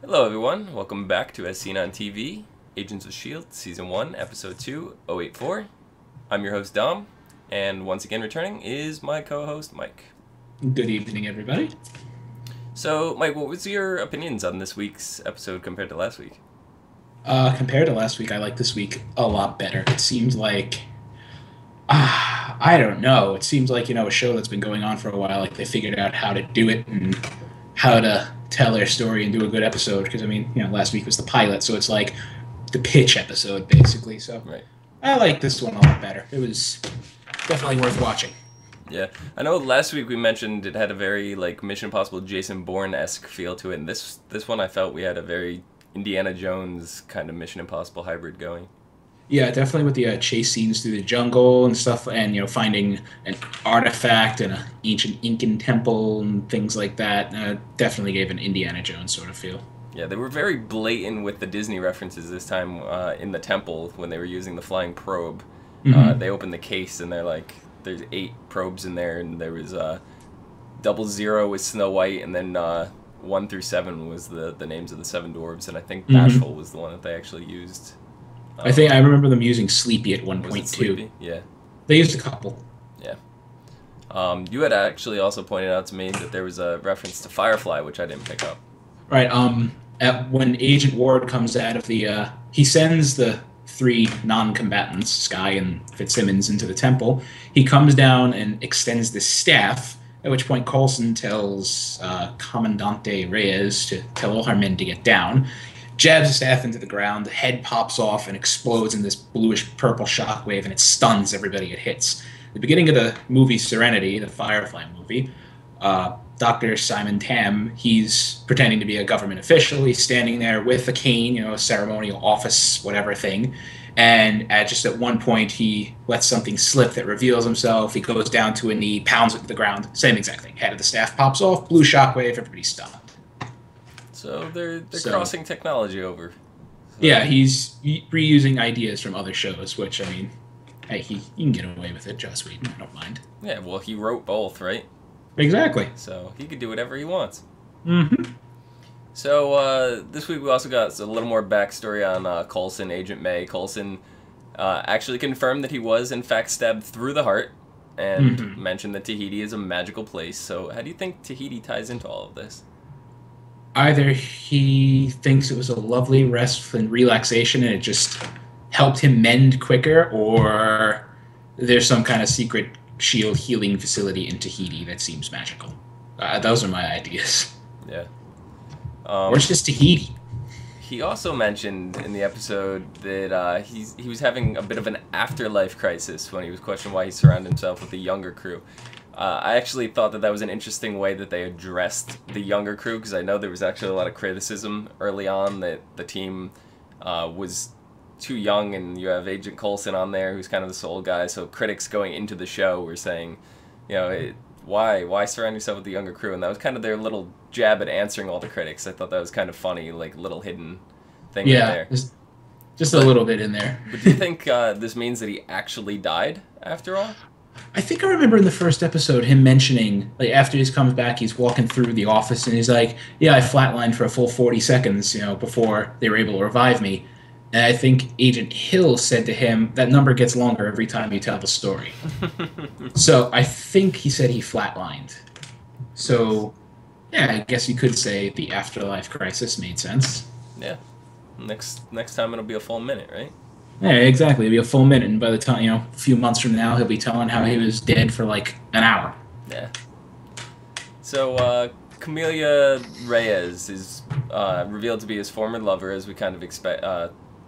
Hello, everyone. Welcome back to As Seen on TV, Agents of S.H.I.E.L.D, Season 1, Episode 2, 084. I'm your host, Dom, and once again returning is my co-host, Mike. Good evening, everybody. So, Mike, what was your opinions on this week's episode compared to last week? Compared to last week, I like this week a lot better. It seems like, I don't know. It seems like, a show that's been going on for a while, like they figured out how to do it and how to tell their story and do a good episode. Because, last week was the pilot, so it's like the pitch episode, basically. So Right. I like this one a lot better. It was definitely worth watching. Yeah, I know last week we mentioned it had a very, Mission Impossible Jason Bourne-esque feel to it, and this one I felt we had a very Indiana Jones kind of Mission Impossible hybrid going. Yeah, definitely with the chase scenes through the jungle and stuff, and finding an artifact and an ancient Incan temple and things like that. Definitely gave an Indiana Jones sort of feel. Yeah, they were very blatant with the Disney references this time in the temple when they were using the flying probe. They opened the case and they're like, there's 8 probes in there, and there was 00 was Snow White, and then 1 through 7 was the names of the 7 dwarves, and I think Bashful was the one that they actually used. I remember them using Sleepy at one Was point it too. Sleepy? Yeah. They used a couple. Yeah. You had actually also pointed out to me that there was a reference to Firefly, which I didn't pick up. Right. When Agent Ward comes out of he sends the 3 non-combatants, Sky and Fitzsimmons, into the temple. He comes down and extends the staff. At which point Coulson tells Commandante Reyes to tell all her men to get down. Jabs the staff into the ground. The head pops off and explodes in this bluish-purple shockwave, and it stuns everybody it hits. The beginning of the movie Serenity, the Firefly movie, Dr. Simon Tam, he's pretending to be a government official. He's standing there with a cane, a ceremonial office, whatever thing. And at one point, he lets something slip that reveals himself. He goes down to a knee, pounds it to the ground. Same exact thing. Head of the staff pops off, blue shockwave, everybody's stunned. So they're crossing technology over. So. Yeah, he's reusing ideas from other shows, which, hey, he can get away with it, Joss Whedon. I don't mind. Yeah, well, he wrote both, right? Exactly. So he could do whatever he wants. Mm-hmm. So this week we also got a little more backstory on Coulson, Agent May. Coulson actually confirmed that he was, in fact, stabbed through the heart, and mentioned that Tahiti is a magical place. So how do you think Tahiti ties into all of this? Either he thinks it was a lovely rest and relaxation and it just helped him mend quicker, or there's some kind of secret shield healing facility in Tahiti that seems magical. Those are my ideas. Yeah. Or it's just Tahiti. He also mentioned in the episode that he was having a bit of an afterlife crisis when he was questioned why he surrounded himself with a younger crew. I actually thought that was an interesting way that they addressed the younger crew, because I know there was actually a lot of criticism early on that the team was too young, and you have Agent Coulson on there who's kind of the sole guy, so critics going into the show were saying, why surround yourself with the younger crew? And that was kind of their little jab at answering all the critics. I thought that was kind of funny, like little hidden thing there. Just a little bit in there. But do you think this means that he actually died after all? I think I remember in the first episode him mentioning, like, after he comes back, he's walking through the office and he's like, yeah, I flatlined for a full 40 seconds, before they were able to revive me. And I think Agent Hill said to him, that number gets longer every time you tell the story. So I think he said he flatlined. So, yeah, I guess you could say the afterlife crisis made sense. Yeah. Next time it'll be a full minute, right? Yeah, exactly. It'll be a full minute, and by the time, a few months from now, he'll be telling how he was dead for like an hour. Yeah. So, Camelia Reyes is revealed to be his former lover, as we kind of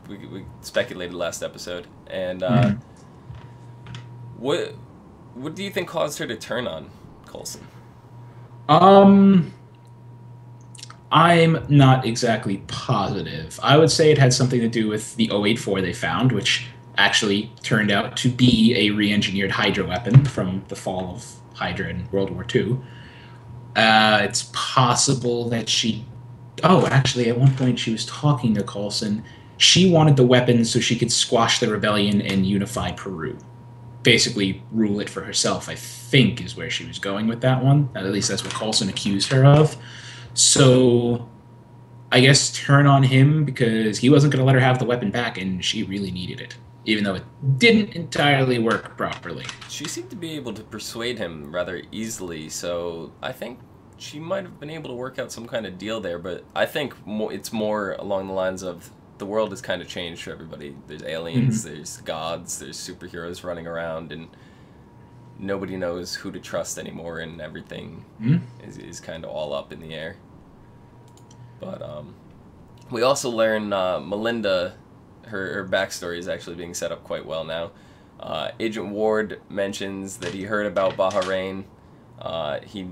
we speculated last episode. And what do you think caused her to turn on Coulson? I'm not exactly positive. I would say it had something to do with the 084 they found, which actually turned out to be a re-engineered Hydra weapon from the fall of Hydra in World War II. It's possible that actually, at one point she was talking to Coulson. She wanted the weapon so she could squash the rebellion and unify Peru. Basically rule it for herself, I think, is where she was going with that one. At least that's what Coulson accused her of. So I guess, turn on him because he wasn't going to let her have the weapon back, and she really needed it, even though it didn't entirely work properly. She seemed to be able to persuade him rather easily, so I think she might have been able to work out some kind of deal there, but I think it's more along the lines of the world has kind of changed for everybody. There's aliens, there's gods, there's superheroes running around, and nobody knows who to trust anymore, and everything is kind of all up in the air. But we also learn Melinda, her backstory is actually being set up quite well now. Agent Ward mentions that he heard about Bahrain. He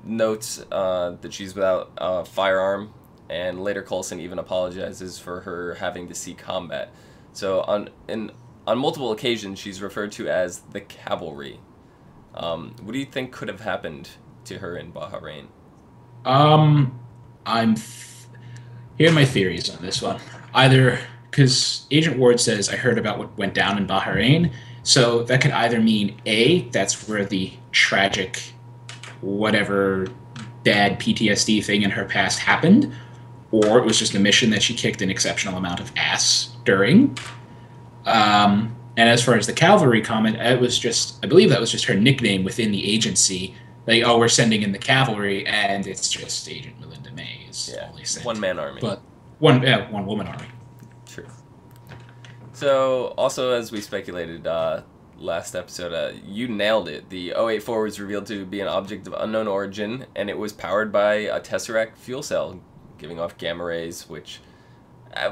notes that she's without a firearm, and later Coulson even apologizes for her having to see combat. So on multiple occasions, she's referred to as the cavalry. What do you think could have happened to her in Bahrain? Here are my theories on this one. Either because Agent Ward says, I heard about what went down in Bahrain, so that could either mean A, that's where the tragic whatever bad PTSD thing in her past happened, or it was just a mission that she kicked an exceptional amount of ass during. And as far as the cavalry comment, I believe that was just her nickname within the agency. Like, oh, we're sending in the cavalry, and it's just Agent Melinda May is all they sent. One-man army. But one woman army. True. So, also, as we speculated last episode, you nailed it. The 084 was revealed to be an object of unknown origin, and it was powered by a Tesseract fuel cell, giving off gamma rays, which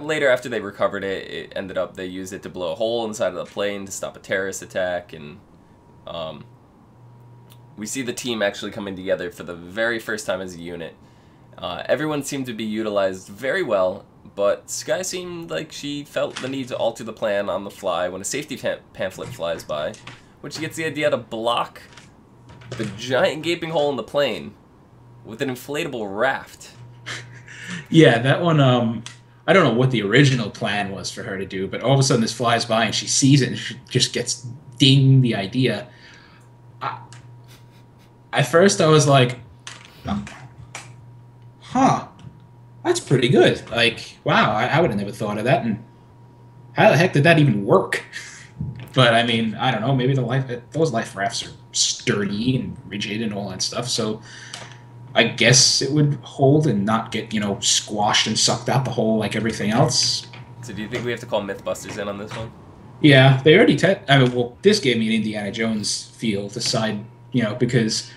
later, after they recovered it ended up they used it to blow a hole inside of the plane to stop a terrorist attack, and we see the team actually coming together for the very first time as a unit. Everyone seemed to be utilized very well, but Skye seemed like she felt the need to alter the plan on the fly when a safety pamphlet flies by, when she gets the idea to block the giant gaping hole in the plane with an inflatable raft. Yeah, that one, I don't know what the original plan was for her to do, but all of a sudden this flies by and she sees it and she just gets dinged the idea. At first I was like, huh, that's pretty good. Like, wow, I would have never thought of that, and how the heck did that even work? But I mean, I don't know, maybe those life rafts are sturdy and rigid and all that stuff, so I guess it would hold and not get, squashed and sucked out the hole like everything else. So do you think we have to call Mythbusters in on this one? Yeah, they already this gave me an Indiana Jones feel to side, because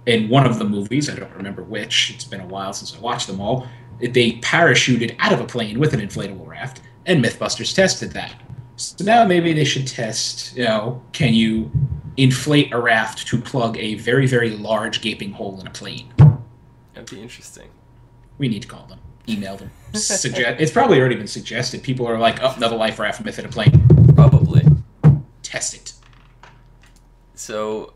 in one of the movies, I don't remember which, it's been a while since I watched them all, they parachuted out of a plane with an inflatable raft, and Mythbusters tested that. So now maybe they should test, can you inflate a raft to plug a very, very large gaping hole in a plane? That'd be interesting. We need to call them, email them. It's probably already been suggested. People are like, oh, another life raft myth in a plane. Probably. Test it. So,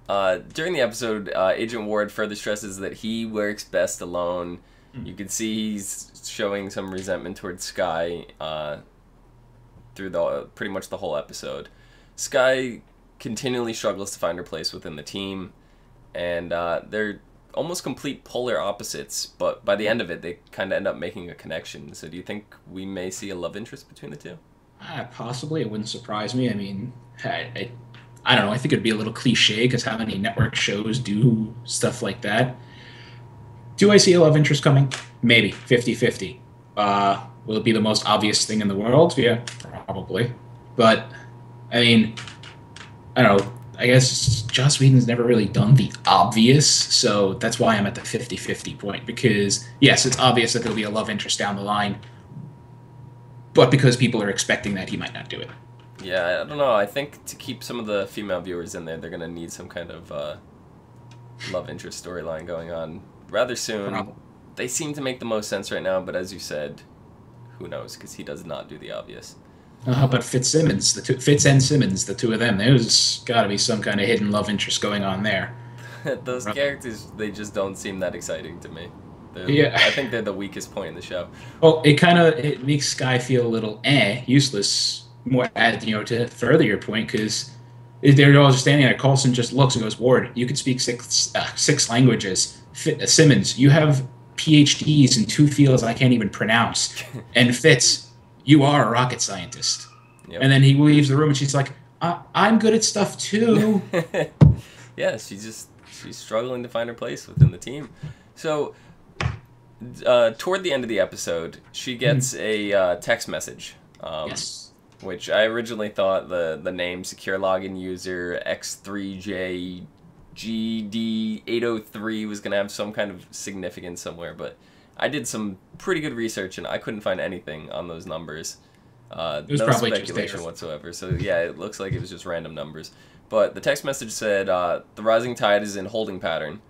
during the episode, Agent Ward further stresses that he works best alone. You can see he's showing some resentment towards Skye through pretty much the whole episode. Skye continually struggles to find her place within the team, and they're almost complete polar opposites, but by the end of it, they kind of end up making a connection. So do you think we may see a love interest between the two? Possibly. It wouldn't surprise me. I mean, I don't know. I think it'd be a little cliche because how many network shows do stuff like that? Do I see a love interest coming? Maybe. 50-50. Will it be the most obvious thing in the world? Yeah, probably. But, I mean, I don't know. I guess Joss Whedon's never really done the obvious, so that's why I'm at the 50-50 point. Because, yes, it's obvious that there'll be a love interest down the line, but because people are expecting that, he might not do it. Yeah, I don't know. I think to keep some of the female viewers in there, they're going to need some kind of love interest storyline going on rather soon. Probably. They seem to make the most sense right now, but as you said, who knows, because he does not do the obvious. How about Fitz and Simmons, the two of them? There's got to be some kind of hidden love interest going on there. Those characters, they just don't seem that exciting to me. Yeah. I think they're the weakest point in the show. Well, it makes Skye feel a little useless. More to further your point, because they're all just standing there. Coulson just looks and goes, "Ward, you can speak six languages. Simmons, you have PhDs in 2 fields I can't even pronounce. And Fitz, you are a rocket scientist. Yep. And then he leaves the room, and she's like, I'm good at stuff too. Yeah, she's struggling to find her place within the team. So, toward the end of the episode, she gets a text message. Yes. Which I originally thought the name secure login user X3JGD803 was going to have some kind of significance somewhere, but I did some pretty good research and I couldn't find anything on those numbers. It was no probably speculation whatsoever. So yeah, it looks like it was just random numbers. But the text message said, the rising tide is in holding pattern,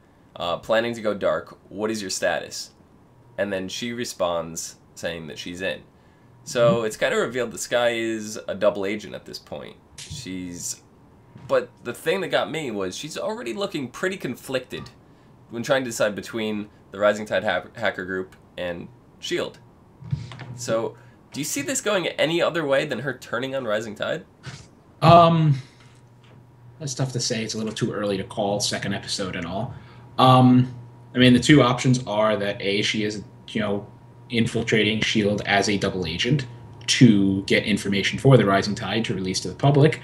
planning to go dark. What is your status? And then she responds saying that she's in. So it's kind of revealed that Skye is a double agent at this point. But the thing that got me was she's already looking pretty conflicted when trying to decide between the Rising Tide hacker group and S.H.I.E.L.D. So, do you see this going any other way than her turning on Rising Tide? That's tough to say. It's a little too early to call, second episode and all. I mean, the two options are that A, she is, infiltrating S.H.I.E.L.D. as a double agent to get information for the Rising Tide to release to the public,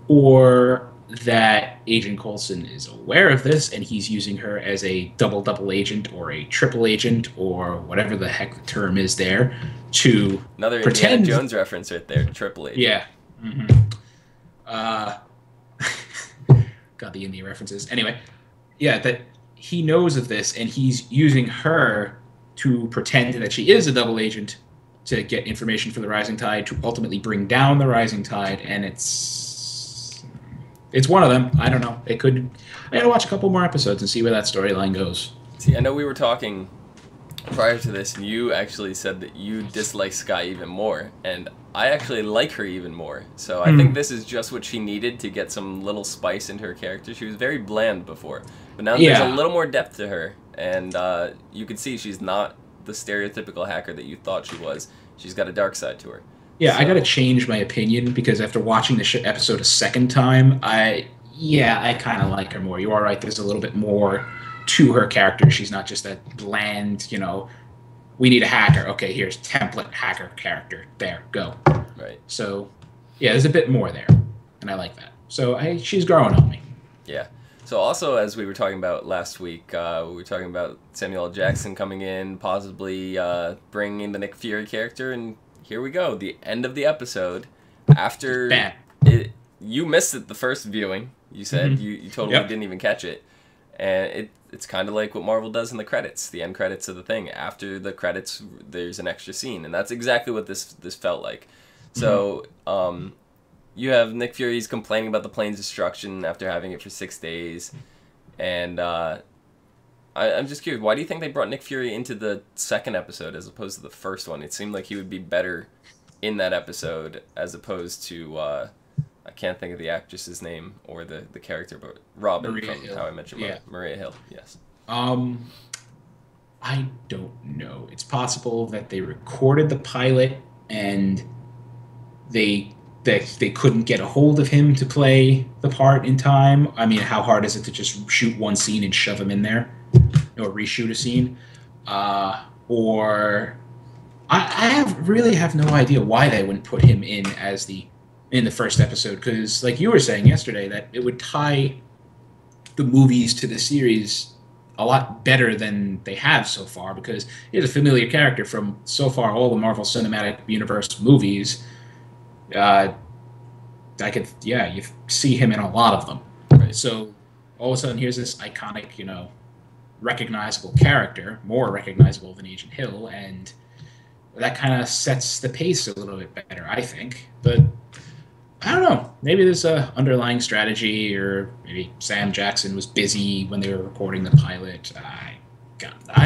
or that Agent Coulson is aware of this and he's using her as a double agent or a triple agent or whatever the heck the term is there to another pretend... Indiana Jones reference right there, triple agent. Yeah. Got the Indian references. Anyway, yeah, that he knows of this and he's using her to pretend that she is a double agent to get information for the Rising Tide to ultimately bring down the Rising Tide, and it's one of them. I don't know. I gotta watch a couple more episodes and see where that storyline goes. See, I know we were talking prior to this, and you actually said that you dislike Skye even more, and I actually like her even more. So I think this is just what she needed to get some little spice into her character. She was very bland before, but now there's a little more depth to her, and you can see she's not the stereotypical hacker that you thought she was. She's got a dark side to her. Yeah, so I gotta change my opinion because after watching the episode a second time, I kind of like her more. You are right. There's a little bit more to her character. She's not just that bland, we need a hacker. Okay, here's template hacker character. There, go. Right. So, yeah, there's a bit more there, and I like that. So she's growing on me. Yeah. So also, as we were talking about last week, we were talking about Samuel L. Jackson coming in, possibly bringing in the Nick Fury character, and here we go, the end of the episode. After you missed it the first viewing, you said you totally didn't even catch it, and it's kind of like what Marvel does in the credits, the end credits of the thing. After the credits, there's an extra scene, and that's exactly what this felt like. So you have Nick Fury's complaining about the plane's destruction after having it for 6 days, and I'm just curious, why do you think they brought Nick Fury into the second episode as opposed to the first one? It seemed like he would be better in that episode as opposed to, I can't think of the actress's name or the character, but Robin Maria from Hill. How I Met Your Mother. Maria Hill, yes. I don't know. It's possible that they recorded the pilot and they couldn't get a hold of him to play the part in time. I mean, how hard is it to just shoot one scene and shove him in there? Or reshoot a scene? Or I really have no idea why they wouldn't put him in as in the first episode, because like you were saying yesterday, that it would tie the movies to the series a lot better than they have so far, because he's a familiar character from so far all the Marvel Cinematic Universe movies. You see him in a lot of them. Right. So all of a sudden, here's this iconic, recognizable character, more recognizable than Agent Hill, and that kind of sets the pace a little bit better, I think. But I don't know. Maybe there's a underlying strategy, or maybe Sam Jackson was busy when they were recording the pilot. I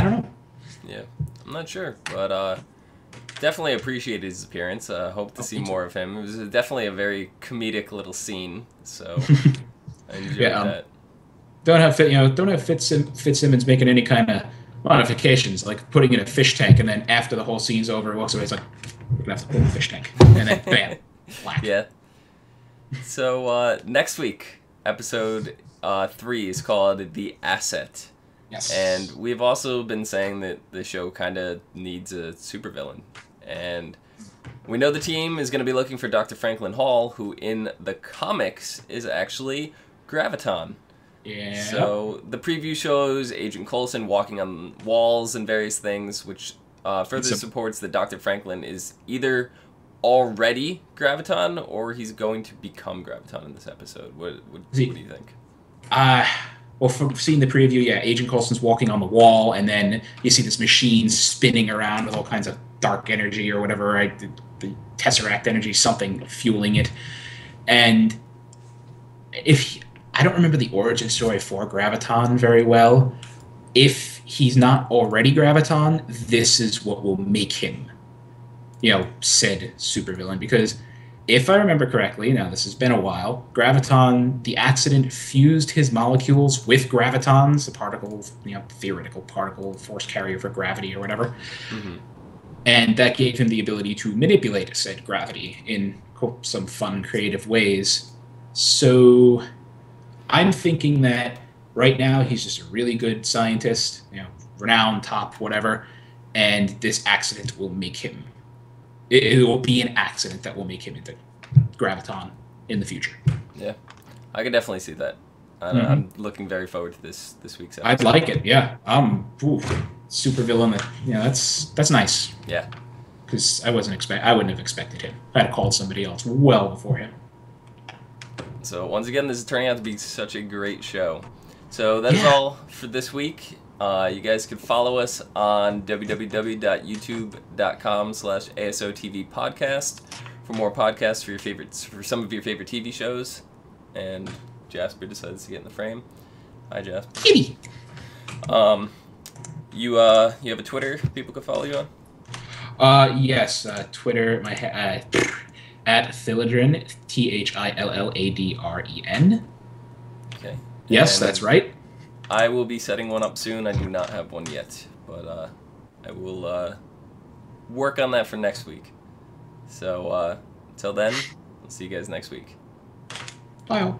don't know. Yeah, I'm not sure, but definitely appreciated his appearance. Hope to see more of him. It was definitely a very comedic little scene, so I enjoyed that. Don't have Fitzsimmons making any kind of modifications, like putting in a fish tank, and then after the whole scene's over, walks away. It's like, we're gonna have to pull the fish tank, and then bam, black. Yeah. So next week, episode 3 is called The Asset. Yes. And we've also been saying that the show kind of needs a supervillain. And we know the team is going to be looking for Dr. Franklin Hall, who in the comics is actually Graviton. Yeah. So the preview shows Agent Coulson walking on walls and various things, which further supports that Dr. Franklin is either already Graviton or he's going to become Graviton in this episode. What do you think? Well, from seeing the preview, yeah, Agent Coulson's walking on the wall, and then you see this machine spinning around with all kinds of dark energy or whatever, right? The Tesseract energy, something fueling it. And I don't remember the origin story for Graviton very well. If he's not already Graviton, this is what will make him, said supervillain. Because if I remember correctly, now this has been a while, Graviton, the accident fused his molecules with Gravitons, the particle, theoretical particle force carrier for gravity or whatever. Mm-hmm. And that gave him the ability to manipulate said gravity in some fun, creative ways. So I'm thinking that right now he's just a really good scientist, renowned, top, whatever, and this accident will make him. It will be an accident that will make him into Graviton in the future. Yeah, I can definitely see that. I'm looking very forward to this week's episode. I'd like it, yeah. Supervillain. That's nice. Yeah, because I wouldn't have expected him. I'd have called somebody else well before him. So once again, this is turning out to be such a great show. So that is all for this week. You guys can follow us on www.youtube.com/ASOTV podcast for more podcasts for some of your favorite TV shows. And Jasper decides to get in the frame. Hi, Jasper. Kitty. You have a Twitter people can follow you on? Yes, Twitter. My at Thilladren, THILLADREN. Okay. Yes, that's right. I will be setting one up soon. I do not have one yet, but I will work on that for next week. So until then, I'll see you guys next week. Bye.